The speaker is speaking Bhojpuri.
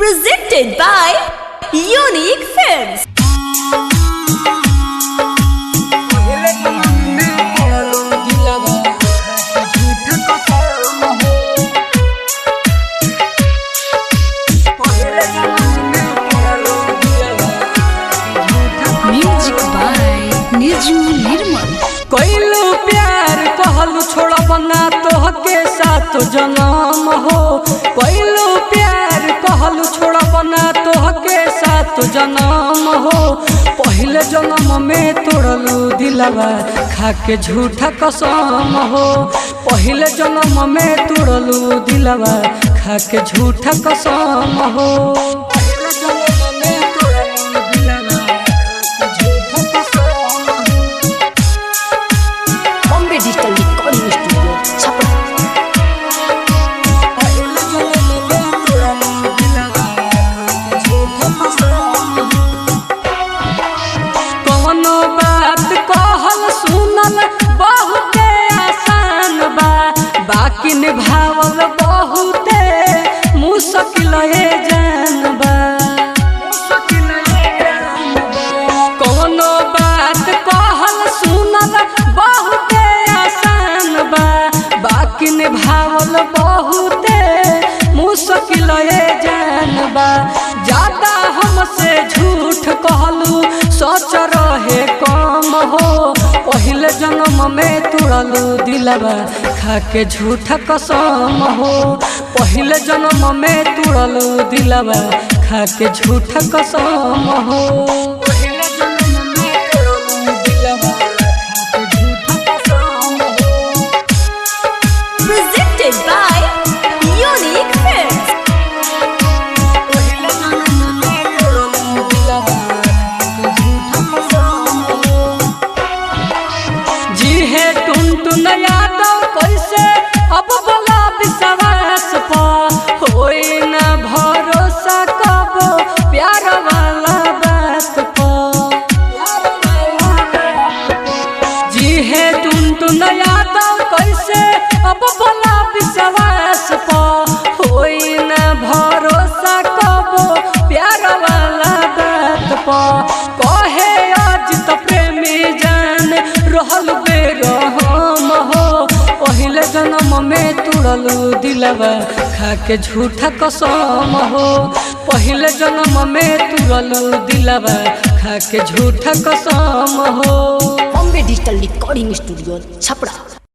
Presented by Unique Films. Music by Niju Nirmal. कोइलो प्यार कहलू छोड़ा बना तोहके साथ जन्म हो। कोइलो प्यार कहलू छोड़ा बना तोहके साथ जन्म हो। पहले जन्म में तोड़लू दिलवा खाके झूठा कसम हो। पहले जन्म में तोड़लू दिलवा खाके झूठा कसम हो। कौनो बात कहल सुनल बहुते आसान बा, बाकी निभावल बहुते मुश्किल जान बा। कौनो बात कहल सुनल बहुते आसान बा, बाकी निभावल बहुते मुश्किल जान बा। ज्यादा हमसे झूठ कहलू सोच रहे कम हो। पहले जन्म में तुड़लू दिलवा खाके झूठा कसम हो। पहले जन्म में तुड़लू दिलवा खाके झूठा कसम हो। Presented by Unique Films. जी है टुन यादव कैसे अब बोला विश्वास पा, होई ना भरोसा कब प्यार वाला बात पा। जी है टुन यादव कैसे अब बोला विश्वास पा, होई ना भरोसा कब प्यार वाला बात पा। कहे आज तो प्रेमी जान रहल बेरहम हो। पहले जन्म में तुड़लू दिलवा खाके झूठा कसम हो। पहले जन्म में तुड़लू दिलवा खाके झूठा कसम हो। Bombay digital recording studio Chhapra.